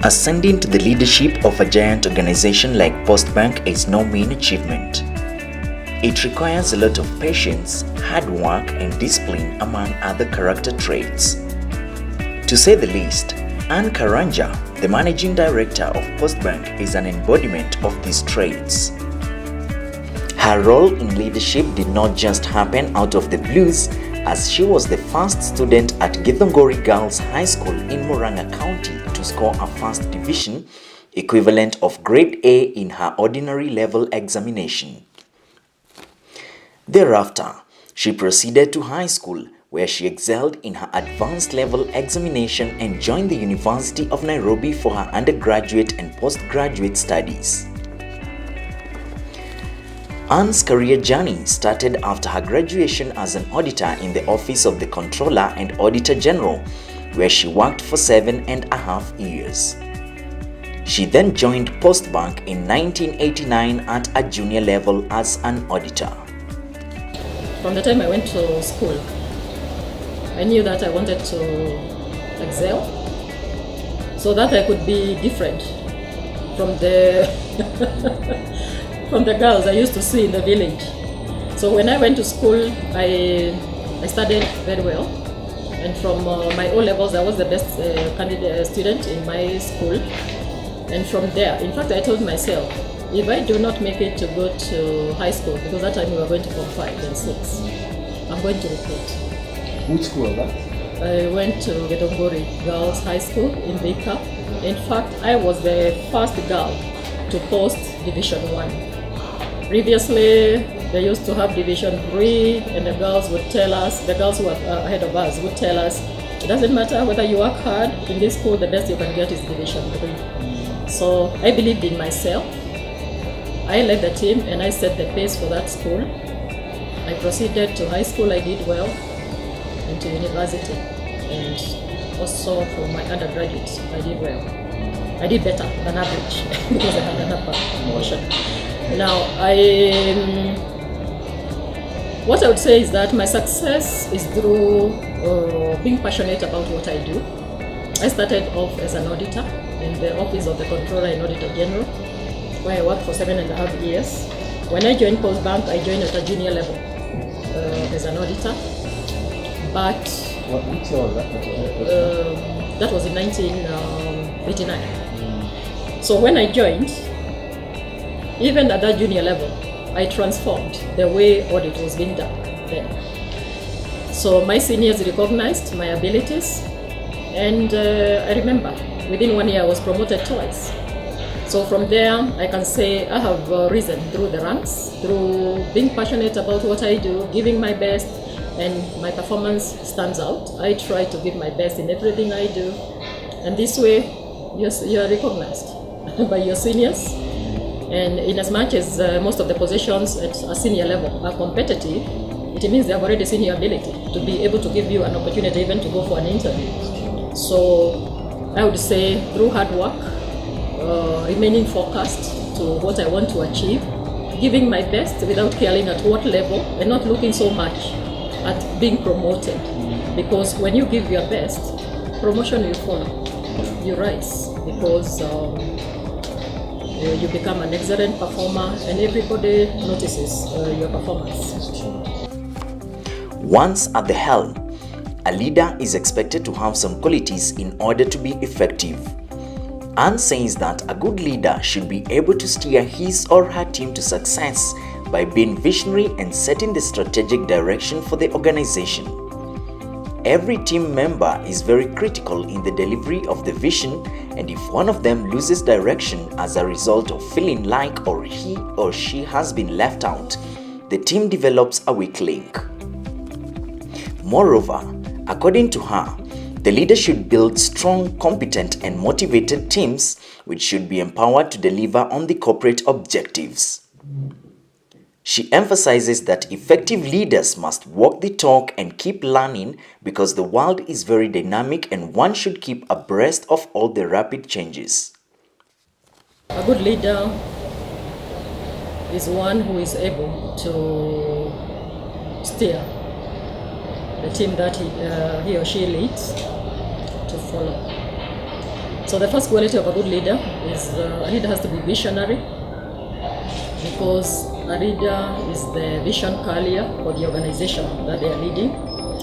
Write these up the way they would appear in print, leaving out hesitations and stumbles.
Ascending to the leadership of a giant organization like Postbank is no mean achievement. It requires a lot of patience, hard work, and discipline, among other character traits. To say the least, Karanja, the managing director of Postbank, is an embodiment of these traits. Her role in leadership did not just happen out of the blues, as she was the first student at Githongori Girls High School in Murang'a County to score a first division, equivalent of grade A in her ordinary level examination. Thereafter, she proceeded to high school, where she excelled in her advanced level examination and joined the University of Nairobi for her undergraduate and postgraduate studies. Anne's career journey started after her graduation as an auditor in the Office of the Comptroller and Auditor General, where she worked for 7.5 years. She then joined Postbank in 1989 at a junior level as an auditor. From the time I went to school, I knew that I wanted to excel so that I could be different from the from the girls I used to see in the village. So when I went to school, I studied very well, and from my O levels I was the best candidate student in my school. And from there, in fact, I told myself, if I do not make it to go to high school, because that time we were going to Form 5 and 6, I'm going to report. Which school was that? I went to Githongori Girls High School in Thika. In fact, I was the first girl to post Division 1. Previously, they used to have Division 3, and the girls would tell us, the girls who were ahead of us would tell us, it doesn't matter whether you work hard in this school, the best you can get is Division 3. So I believed in myself. I led the team and I set the pace for that school. I proceeded to high school, I did well, and to university, and also for my undergraduate, I did well. I did better than average because I had an upper promotion. Now, what I would say is that my success is through being passionate about what I do. I started off as an auditor in the Office of the Comptroller and Auditor General, where I worked for 7.5 years. When I joined Postbank, I joined at a junior level as an auditor. But Which year was that? that was in 1989. So when I joined, even at that junior level, I transformed the way audit was being done then. So my seniors recognized my abilities, and I remember within 1 year I was promoted twice. So from there, I can say I have risen through the ranks, through being passionate about what I do, giving my best, and my performance stands out. I try to give my best in everything I do, and this way, yes, you are recognized by your seniors. And in as much as most of the positions at a senior level are competitive, it means they have already seen your ability to be able to give you an opportunity even to go for an interview. So I would say through hard work, remaining focused to what I want to achieve, giving my best without caring at what level, and not looking so much at being promoted. Because when you give your best, promotion will follow. You rise because you become an excellent performer, and everybody notices your performance. Once at the helm, a leader is expected to have some qualities in order to be effective. Anne says that a good leader should be able to steer his or her team to success by being visionary and setting the strategic direction for the organization. Every team member is very critical in the delivery of the vision, and if one of them loses direction as a result of feeling like or he or she has been left out, the team develops a weak link. Moreover, according to her, the leader should build strong, competent, and motivated teams which should be empowered to deliver on the corporate objectives. She emphasizes that effective leaders must walk the talk and keep learning because the world is very dynamic and one should keep abreast of all the rapid changes. A good leader is one who is able to steer the team that he or she leads to follow. So the first quality of a good leader is a leader has to be visionary, because a leader is the vision carrier for the organization that they are leading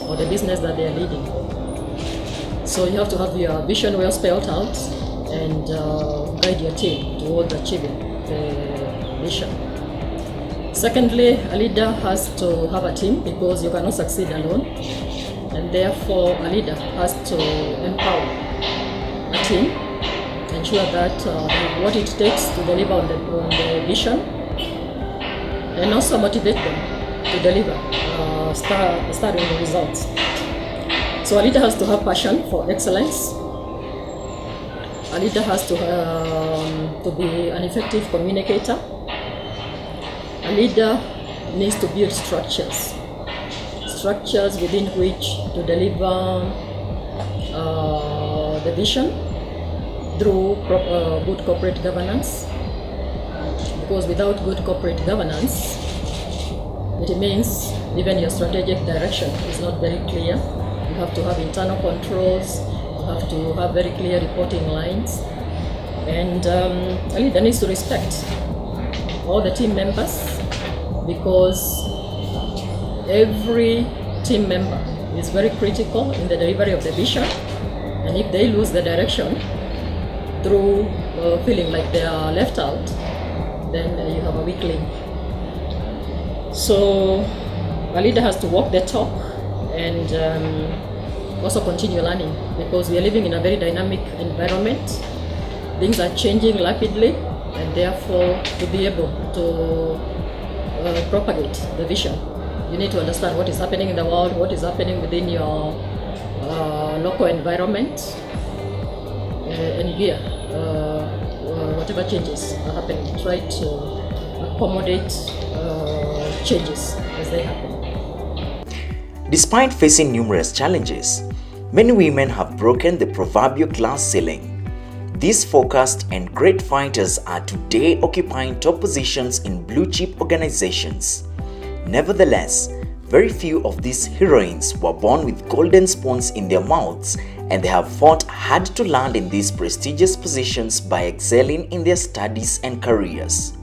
or the business that they are leading. So you have to have your vision well spelled out and guide your team towards achieving the vision. Secondly, a leader has to have a team, because you cannot succeed alone, and therefore a leader has to empower a team, ensure that what it takes to deliver on the vision, and also motivate them to deliver, starting the results. So a leader has to have passion for excellence. A leader has to be an effective communicator. A leader needs to build structures within which to deliver the vision through good corporate governance. Because without good corporate governance, it means even your strategic direction is not very clear. You have to have internal controls, you have to have very clear reporting lines, and a leader needs to respect all the team members, because every team member is very critical in the delivery of the vision, and if they lose the direction through feeling like they are left out, then you have a weak link. So a leader has to walk the talk and also continue learning, because we are living in a very dynamic environment. Things are changing rapidly, and therefore to be able to propagate the vision, you need to understand what is happening in the world, what is happening within your local environment, and here whatever changes are happening, try to accommodate changes as they happen. Despite facing numerous challenges, many women have broken the proverbial glass ceiling. These focused and great fighters are today occupying top positions in blue-chip organizations. Nevertheless, very few of these heroines were born with golden spoons in their mouths, and they have fought hard to land in these prestigious positions by excelling in their studies and careers.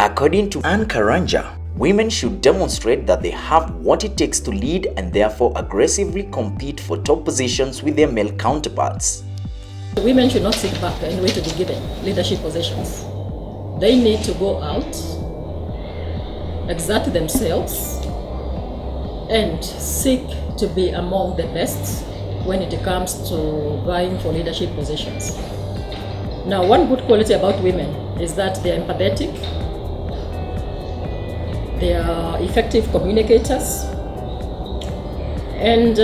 According to Karanja, women should demonstrate that they have what it takes to lead, and therefore aggressively compete for top positions with their male counterparts. Women should not sit back and wait to be given leadership positions. They need to go out, exert themselves, and seek to be among the best when it comes to vying for leadership positions. Now, one good quality about women is that they are empathetic, they are effective communicators, and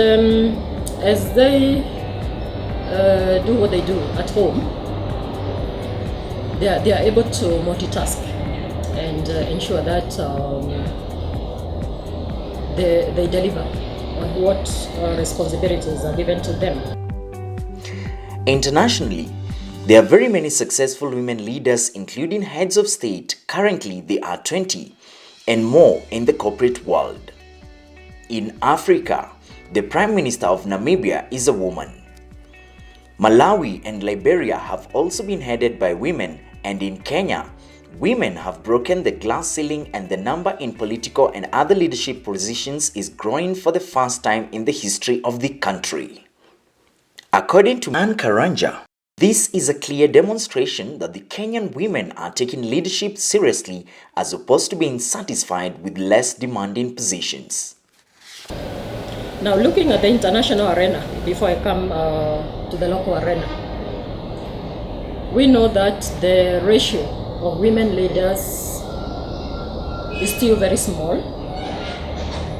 as they do what they do at home, they are able to multitask and ensure that they deliver on what responsibilities are given to them. Internationally, there are very many successful women leaders, including heads of state. Currently, there are 20 and more in the corporate world. In Africa, the Prime Minister of Namibia is a woman. Malawi and Liberia have also been headed by women, and in Kenya, women have broken the glass ceiling, and the number in political and other leadership positions is growing for the first time in the history of the country. According to Karanja, this is a clear demonstration that the Kenyan women are taking leadership seriously, as opposed to being satisfied with less demanding positions. Now, looking at the international arena, before I come to the local arena, we know that the ratio of women leaders is still very small.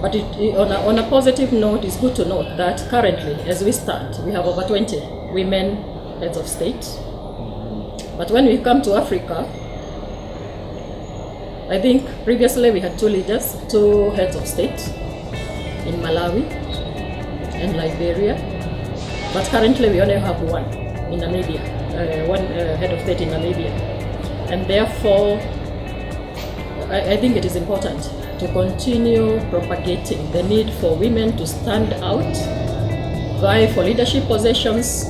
But on a positive note, it's good to note that currently, as we stand, we have over 20 women heads of state. But when we come to Africa, I think previously we had two heads of state in Malawi and Liberia, but currently we only have one in Namibia, one head of state in Namibia, and therefore I think it is important to continue propagating the need for women to stand out, vie for leadership positions,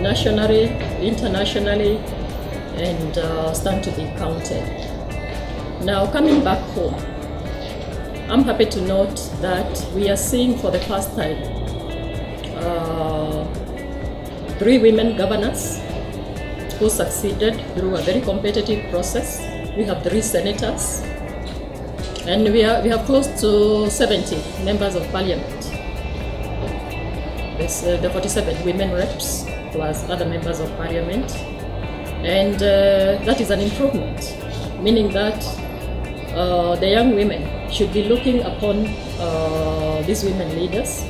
nationally, internationally, and stand to be counted. Now, coming back home, I'm happy to note that we are seeing for the first time 3 women governors who succeeded through a very competitive process. We have 3 senators, and we have close to 70 members of parliament. There's the 47 women reps plus other members of parliament, and that is an improvement, meaning that the young women should be looking upon these women leaders,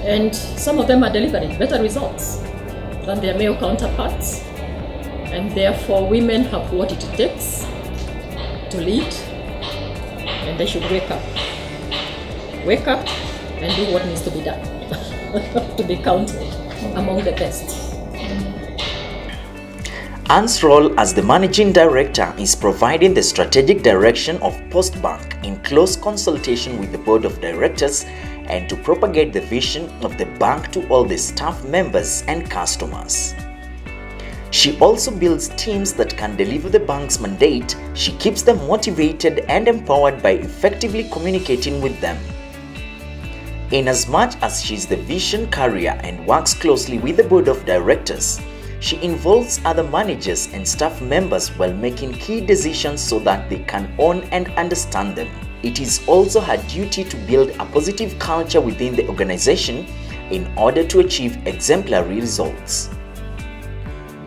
and some of them are delivering better results than their male counterparts, and therefore women have what it takes to lead, and they should wake up and do what needs to be done to be counted among the best. Anne's role as the managing director is providing the strategic direction of Postbank in close consultation with the board of directors and to propagate the vision of the bank to all the staff members and customers. She also builds teams that can deliver the bank's mandate. She keeps them motivated and empowered by effectively communicating with them. Inasmuch as she is the vision carrier and works closely with the board of directors, she involves other managers and staff members while making key decisions so that they can own and understand them. It is also her duty to build a positive culture within the organization in order to achieve exemplary results.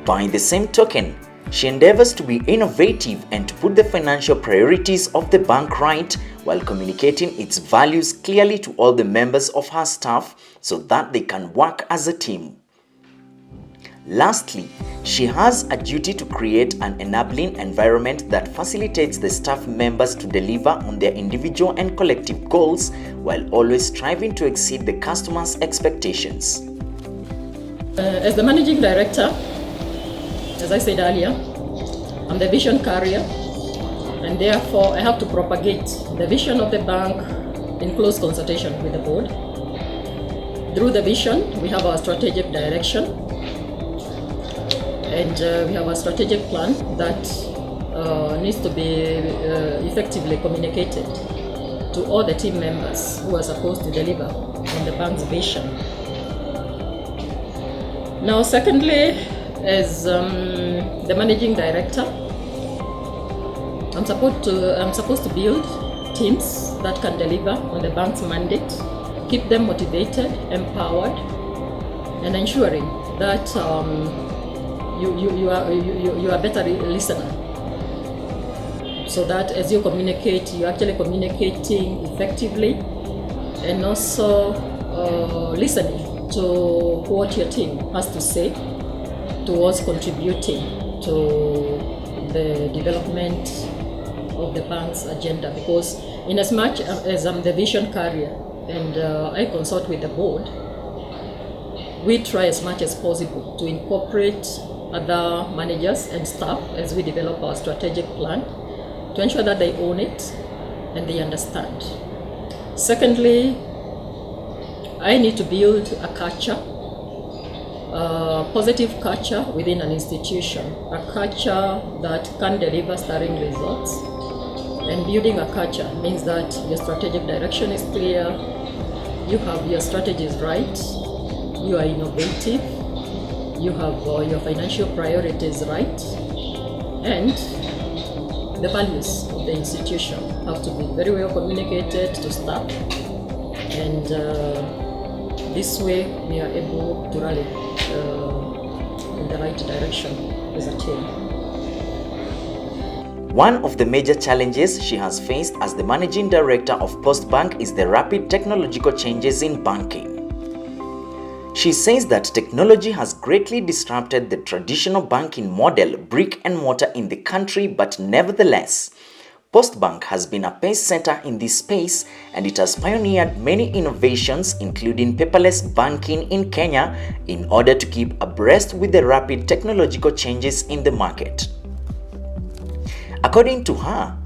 By the same token, she endeavors to be innovative and to put the financial priorities of the bank right while communicating its values clearly to all the members of her staff so that they can work as a team. Lastly, she has a duty to create an enabling environment that facilitates the staff members to deliver on their individual and collective goals while always striving to exceed the customers' expectations. As the managing director, as I said earlier, I'm the vision carrier, and therefore I have to propagate the vision of the bank in close consultation with the board. Through the vision, we have our strategic direction, and we have a strategic plan that needs to be effectively communicated to all the team members who are supposed to deliver on the bank's vision. Now, secondly, as the managing director, I'm supposed to build teams that can deliver on the bank's mandate, keep them motivated, empowered, and ensuring that you are a better listener, so that as you communicate, you're actually communicating effectively and also listening to what your team has to say towards contributing to the development of the bank's agenda. Because in as much as I'm the vision carrier and I consult with the board, we try as much as possible to incorporate other managers and staff as we develop our strategic plan to ensure that they own it and they understand. Secondly, I need to build a culture, a positive culture within an institution, a culture that can deliver sterling results. And building a culture means that your strategic direction is clear, you have your strategies right, you are innovative, you have your financial priorities right, and the values of the institution have to be very well communicated to staff, and this way we are able to rally in the right direction as a team. One of the major challenges she has faced as the managing director of Postbank is the rapid technological changes in banking. She says that technology has greatly disrupted the traditional banking model, brick and mortar in the country, but nevertheless, Postbank has been a pace setter in this space and it has pioneered many innovations, including paperless banking in Kenya, in order to keep abreast with the rapid technological changes in the market. According to her,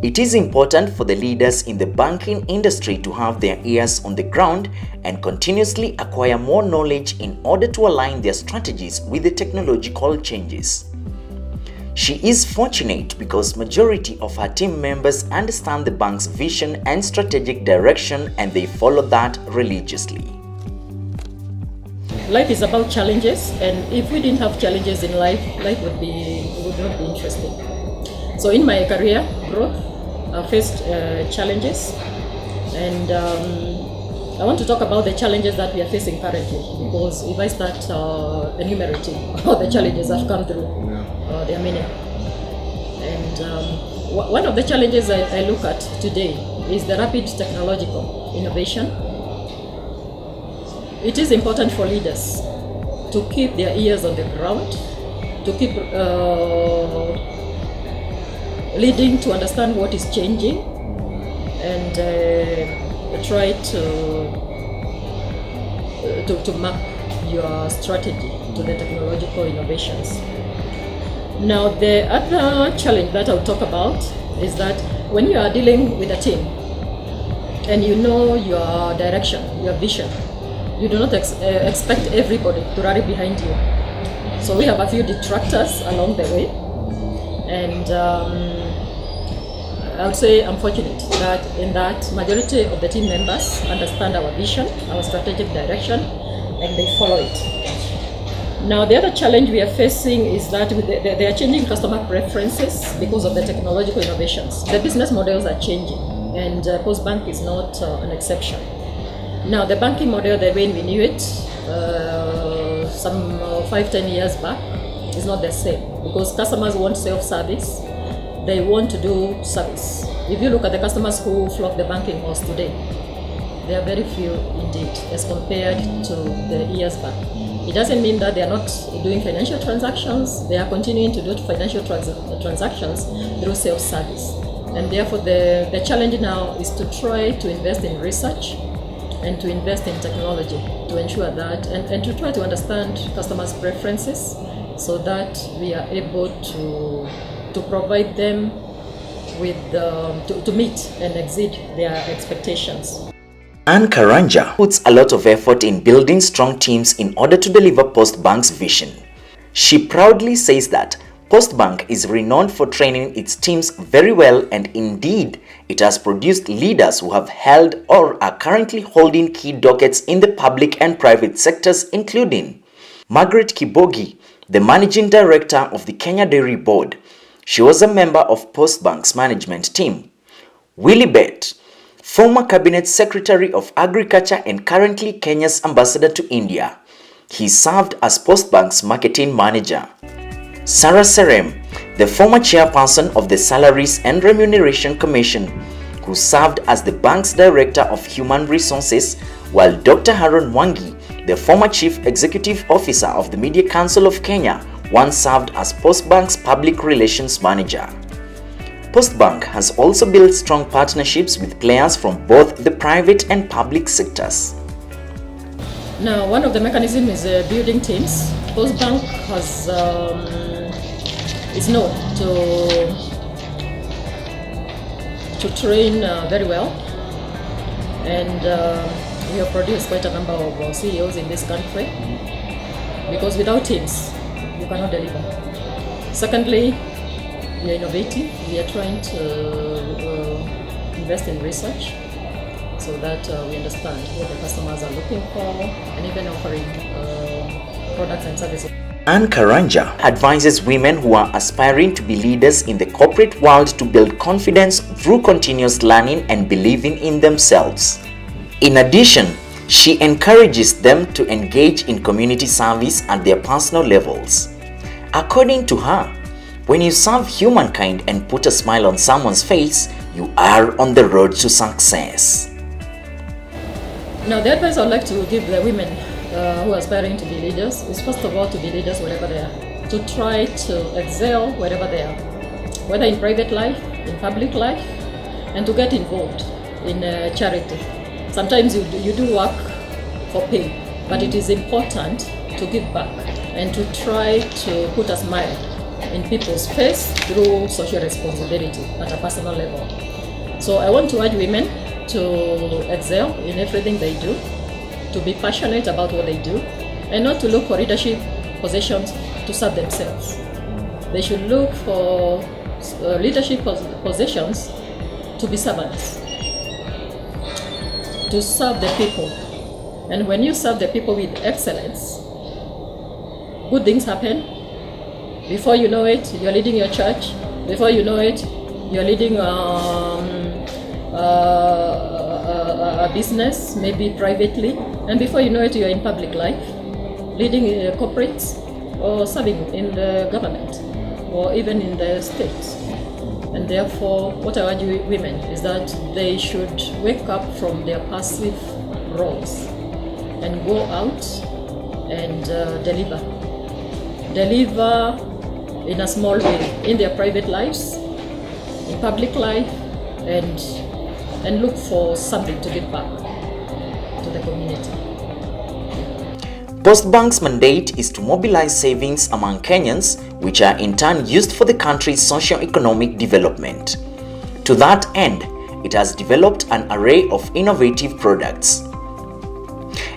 It is important for the leaders in the banking industry to have their ears on the ground and continuously acquire more knowledge in order to align their strategies with the technological changes. She is fortunate because majority of her team members understand the bank's vision and strategic direction, and they follow that religiously. Life is about challenges, and if we didn't have challenges in life, life would not be interesting. So in my career growth, I faced challenges, and I want to talk about the challenges that we are facing currently, because if I start enumerating all the challenges I've come through, there are many. And one of the challenges I look at today is the rapid technological innovation. It is important for leaders to keep their ears on the ground, to keep leading to understand what is changing, and try to map your strategy to the technological innovations. Now, the other challenge that I'll talk about is that when you are dealing with a team and you know your direction, your vision, you do not expect everybody to rally behind you. So we have a few detractors along the way, and I would say I'm fortunate that in that majority of the team members understand our vision, our strategic direction, and they follow it. Now, the other challenge we are facing is that they are changing customer preferences because of the technological innovations. The business models are changing, and Postbank is not an exception. Now, the banking model, the way we knew it some 5-10 years back, is not the same, because customers want self-service. They want to do service. If you look at the customers who flock the banking halls today, there are very few indeed as compared to the years back. It doesn't mean that they are not doing financial transactions. They are continuing to do financial transactions through self-service. And therefore, the challenge now is to try to invest in research and to invest in technology to ensure that, and to try to understand customers' preferences so that we are able to provide them with, to meet and exceed their expectations. And Karanja puts a lot of effort in building strong teams in order to deliver Postbank's vision. She proudly says that Postbank is renowned for training its teams very well, and indeed, it has produced leaders who have held or are currently holding key dockets in the public and private sectors, including Margaret Kibogi, the Managing Director of the Kenya Dairy Board. She was a member of Postbank's management team. Willie Bett, former Cabinet Secretary of Agriculture and currently Kenya's ambassador to India. He served as Postbank's marketing manager. Sarah Serem, the former chairperson of the Salaries and Remuneration Commission, who served as the bank's Director of Human Resources, while Dr. Haron Mwangi, the former Chief Executive Officer of the Media Council of Kenya, once served as Postbank's Public Relations Manager. Postbank has also built strong partnerships with players from both the private and public sectors. Now, one of the mechanisms is building teams. Postbank is known to train very well, and we have produced quite a number of CEOs in this country, because without teams, you cannot deliver. Secondly, we are innovative. We are trying to invest in research so that we understand what the customers are looking for, and even offering products and services. And Karanja advises women who are aspiring to be leaders in the corporate world to build confidence through continuous learning and believing in themselves. In addition, she encourages them to engage in community service at their personal levels. According to her, when you serve humankind and put a smile on someone's face, you are on the road to success. Now, the advice I would like to give the women who are aspiring to be leaders is, first of all, to be leaders wherever they are, to try to excel wherever they are, whether in private life, in public life, and to get involved in charity. Sometimes you do work for pay, but it is important to give back and to try to put a smile in people's face through social responsibility at a personal level. So I want to urge women to excel in everything they do, to be passionate about what they do, and not to look for leadership positions to serve themselves. They should look for leadership positions to be servants, to serve the people. And when you serve the people with excellence, good things happen. Before you know it, you're leading your church. Before you know it, you're leading a business, maybe privately. And before you know it, you're in public life, leading corporates or serving in the government or even in the states. And therefore, what I urge women is that they should wake up from their passive roles and go out and deliver in a small way in their private lives, in public life, and look for something to give back to the community. Postbank's mandate is to mobilize savings among Kenyans, which are in turn used for the country's socio-economic development. To that end, it has developed an array of innovative products.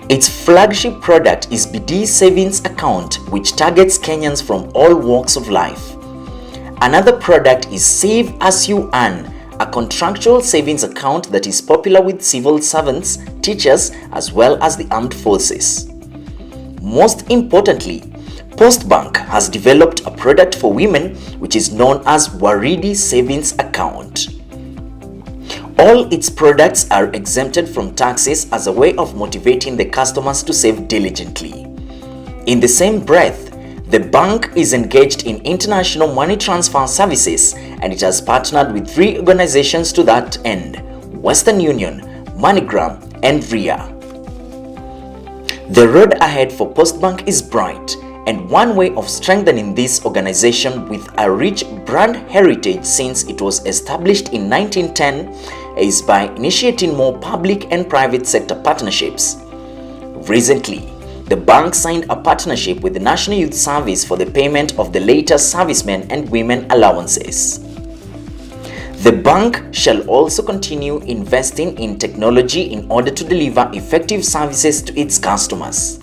Its flagship product is BD Savings Account, which targets Kenyans from all walks of life. Another product is Save As You Earn, a contractual savings account that is popular with civil servants, teachers, as well as the armed forces. Most importantly, Postbank has developed a product for women which is known as Waridi Savings Account. All its products are exempted from taxes as a way of motivating the customers to save diligently. In the same breath, the bank is engaged in international money transfer services, and it has partnered with 3 organizations to that end: Western Union, MoneyGram, and RIA. The road ahead for Postbank is bright, and one way of strengthening this organization with a rich brand heritage since it was established in 1910 is by initiating more public and private sector partnerships. Recently, the bank signed a partnership with the National Youth Service for the payment of the latest servicemen and women allowances. The bank shall also continue investing in technology in order to deliver effective services to its customers.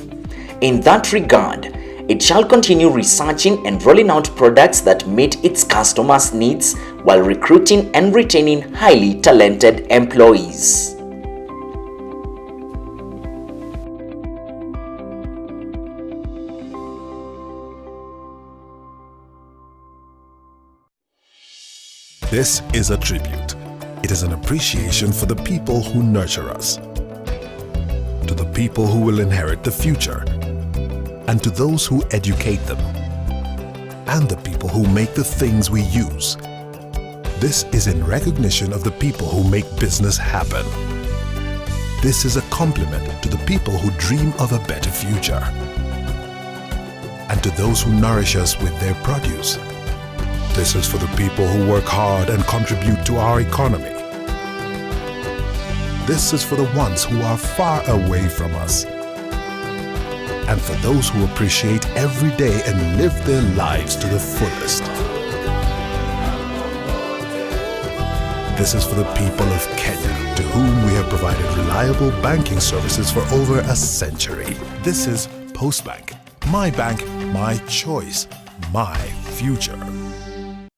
In that regard, it shall continue researching and rolling out products that meet its customers' needs while recruiting and retaining highly talented employees. This is a tribute. It is an appreciation for the people who nurture us, to the people who will inherit the future, and to those who educate them, and the people who make the things we use. This is in recognition of the people who make business happen. This is a compliment to the people who dream of a better future, and to those who nourish us with their produce. This is for the people who work hard and contribute to our economy. This is for the ones who are far away from us, and for those who appreciate every day and live their lives to the fullest. This is for the people of Kenya, to whom we have provided reliable banking services for over a century. This is Postbank. My bank, my choice, my future.